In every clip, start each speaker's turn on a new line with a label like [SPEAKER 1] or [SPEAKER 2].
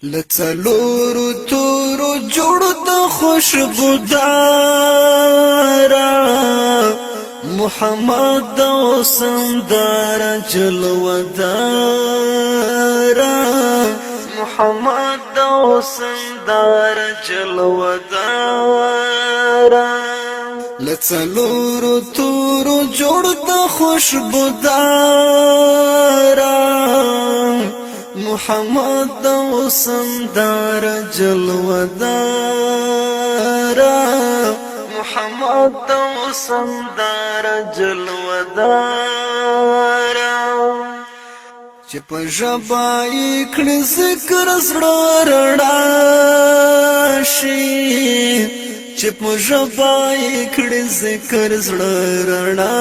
[SPEAKER 1] لڅلورو تورو جوړ د خوشبودارا محمد او سندار جلودارا محمد او سندار جلودارا لڅلورو تورو جوړ د خوشبودارا محمد او سندار جلودارا محمد او سندار جلودارا چې په ژبه یې کړي ذکر زړه رڼا شي چې په ژبه یې کړي ذکر زړه رڼا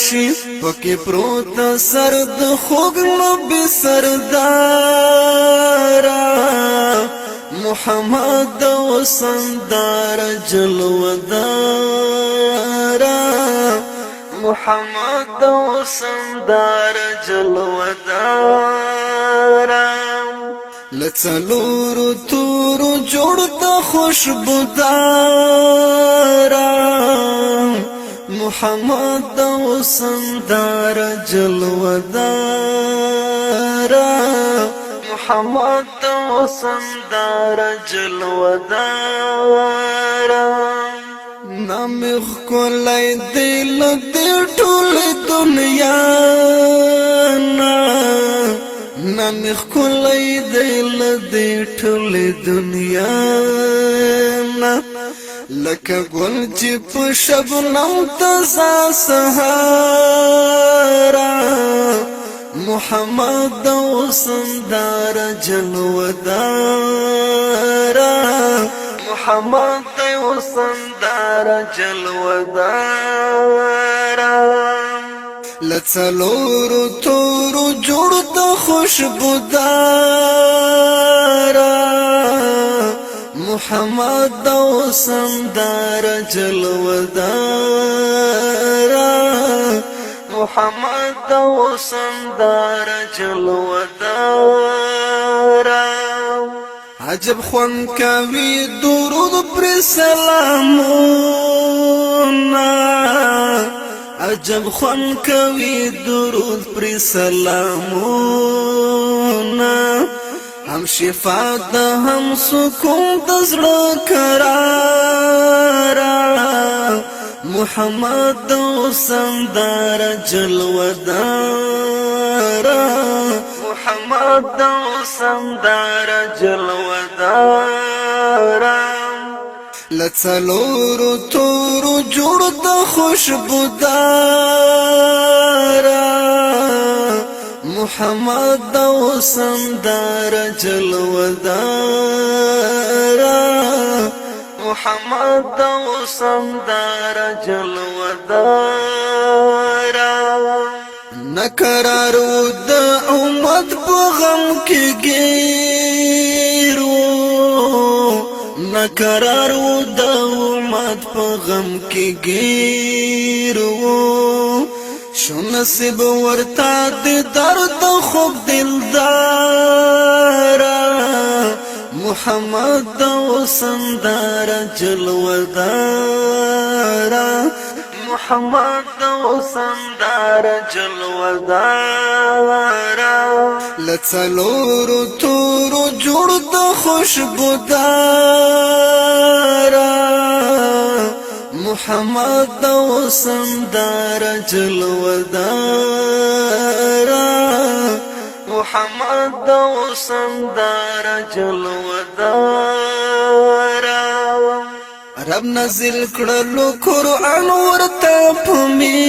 [SPEAKER 1] شي پکې پروت سر د خوږ نبي سردارا محمد او سندار جلودارا محمد او سندار جلودارا لڅلورو تورو جوړ د خوشبودارا محمد او سندار جلودارا محمد او سندار جلودارا نامخ کولای دل دې ټول دنیا نا نامخ کولای دل دې ټول دنیا نا لکه ګل چې په شبنم تازه سهارا محمد او سندار جلودارا محمد او سندار جلودارا لڅلورو تورو جوړ د خوشبودارا محمد او سندار جلودارا محمد او سندار جلودارا عجب خوان کوي درود پر سلامونه عجب خوان کوي درود پر سلامونه هم شفا ده هم سکون د زړه قرارا محمد او سندار جلودارا محمد او سندار جلودارا لڅلورو تورو جوړ د خوشبودارا محمد او سندار جلودارا محمد او سندار جلودارا نکرارو د امت په غم کې ګیرو نکرارو د امت په غم کې ګیرو شو نصیب ورتا د درد خوب دلدارا محمد او سندار جلودارا محمد او سندار جلودارا لڅلورو تورو جوړ د خوشبودارا محمد او سندار جلودارا محمد او سندار جلودارا رب نازل کړلو قرآن ورته پمینا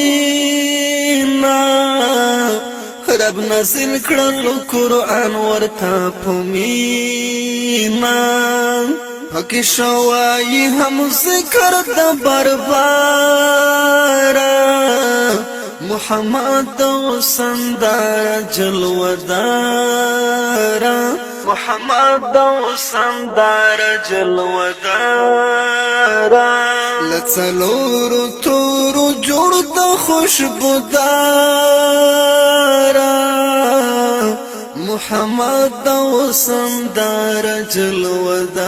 [SPEAKER 1] رب نازل کړلو قرآن ورته پمینا پکې شوای هم ذکر د بربارا محمد او سندار جلودارا محمد او سندار جلودارا لڅلورو تورو جوړ د خوشبودارا محمد د وسندار جلودارا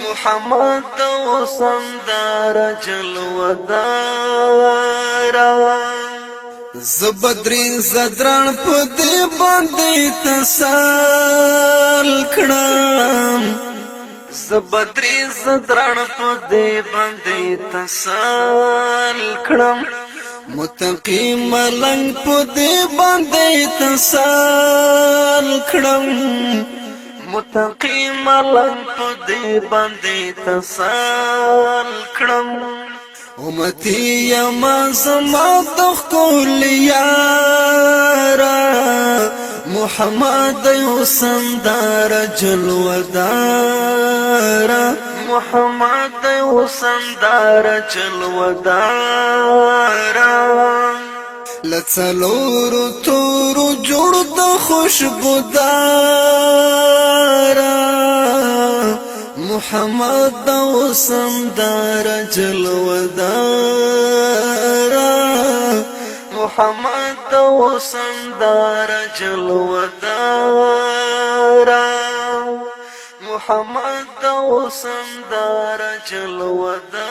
[SPEAKER 1] محمد د وسندار جلودارا زبدري زدران په دې باندې تسال کړم زبدري زدران په دې باندې تسال کړم متقی ملنګ په دې باندې تسال کړم متقی ملنګ په دې باندې تسال کړم امتی یما زما د خپل یارا محمد وسندار جلودارا محمد وسندار جلودارا لڅلور تور جوړ د خوشبودارا محمد وسندار جلودارا محمد وسندار جلودارا محمد وسندار جلودارا